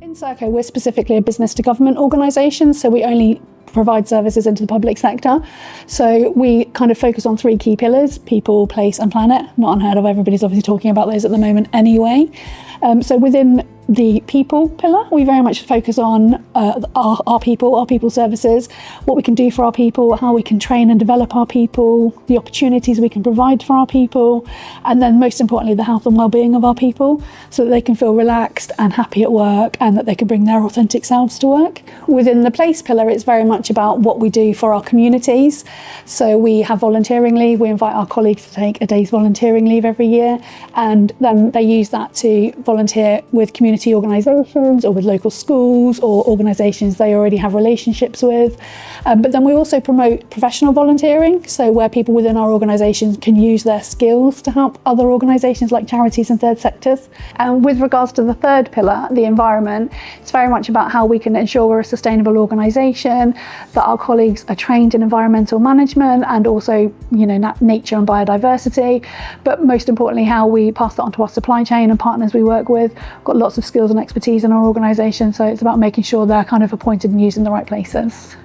Within Serco, we're specifically a business to government organisation, so we only provide services into the public sector. So we kind of focus on three key pillars: people, place and planet. Not unheard of, everybody's obviously talking about those at the moment anyway. So within the people pillar, we very much focus on our people services, what we can do for our people, how we can train and develop our people, the opportunities we can provide for our people, and then most importantly, the health and well-being of our people, so that they can feel relaxed and happy at work and that they can bring their authentic selves to work. Within the place pillar, it's very much about what we do for our communities. So we have volunteering leave. We invite our colleagues to take a day's volunteering leave every year, and then they use that to volunteer with community organisations or with local schools or organisations they already have relationships with. But then we also promote professional volunteering, so where people within our organisations can use their skills to help other organisations like charities and third sectors. And with regards to the third pillar, the environment, it's very much about how we can ensure we're a sustainable organisation, that our colleagues are trained in environmental management and also, nature and biodiversity, but most importantly, how we pass that on to our supply chain and partners we work with. We've got lots of skills and expertise in our organisation, so it's about making sure they're kind of appointed and used in the right places.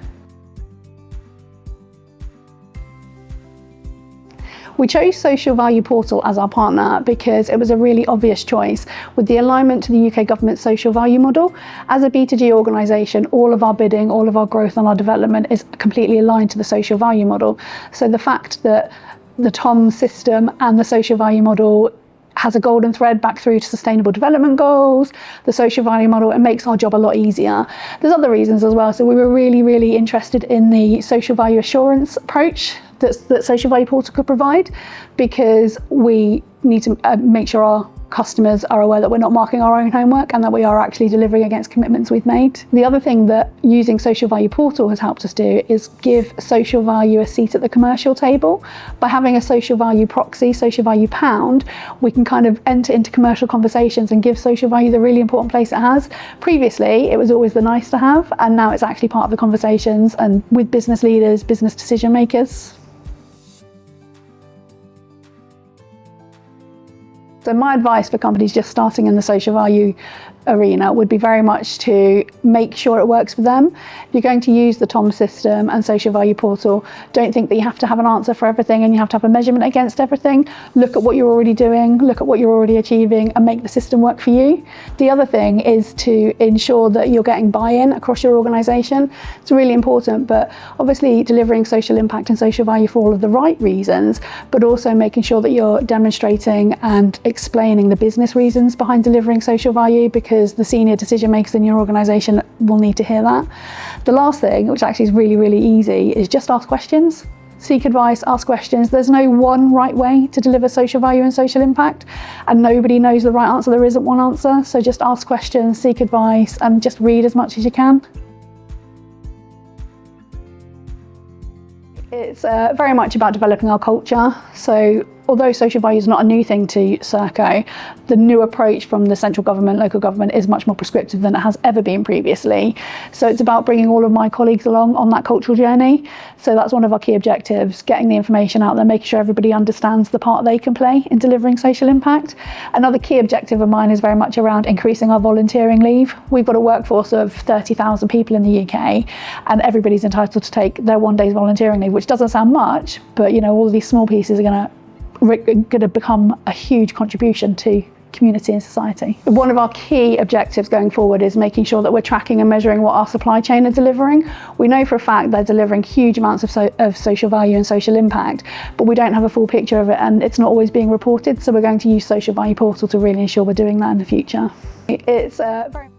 We chose Social Value Portal as our partner because it was a really obvious choice. With the alignment to the UK government's social value model, as a B2G organisation, all of our bidding, all of our growth and our development is completely aligned to the social value model. So the fact that the TOM system and the social value model has a golden thread back through to sustainable development goals, the social value model, it makes our job a lot easier. There's other reasons as well. So we were really interested in the social value assurance approach that Social Value Portal could provide, because we need to make sure our customers are aware that we're not marking our own homework and that we are actually delivering against commitments we've made. The other thing that using Social Value Portal has helped us do is give social value a seat at the commercial table. By having a social value proxy, social value pound, we can kind of enter into commercial conversations and give social value the really important place it has. Previously, it was always the nice to have, and now it's actually part of the conversations and with business leaders, business decision makers. So my advice for companies just starting in the social value arena would be very much to make sure it works for them. If you're going to use the TOM system and Social Value Portal, don't think that you have to have an answer for everything and you have to have a measurement against everything. Look at what you're already doing, look at what you're already achieving, and make the system work for you. The other thing is to ensure that you're getting buy-in across your organisation. It's really important, but obviously delivering social impact and social value for all of the right reasons, but also making sure that you're demonstrating and explaining the business reasons behind delivering social value, because the senior decision makers in your organisation will need to hear that. The last thing, which actually is really easy, is just ask questions. Seek advice, ask questions. There's no one right way to deliver social value and social impact, and nobody knows the right answer. There isn't one answer. So just ask questions, seek advice, and just read as much as you can. It's very much about developing our culture. So although social value is not a new thing to Serco, the new approach from the central government, local government is much more prescriptive than it has ever been previously. So it's about bringing all of my colleagues along on that cultural journey. So that's one of our key objectives, getting the information out there, making sure everybody understands the part they can play in delivering social impact. Another key objective of mine is very much around increasing our volunteering leave. We've got a workforce of 30,000 people in the UK, and everybody's entitled to take their 1 day's volunteering leave, which doesn't sound much, but all of these small pieces are going to become a huge contribution to community and society. One of our key objectives going forward is making sure that we're tracking and measuring what our supply chain are delivering. We know for a fact they're delivering huge amounts of social value and social impact, but we don't have a full picture of it, and it's not always being reported. So we're going to use Social Value Portal to really ensure we're doing that in the future. It's very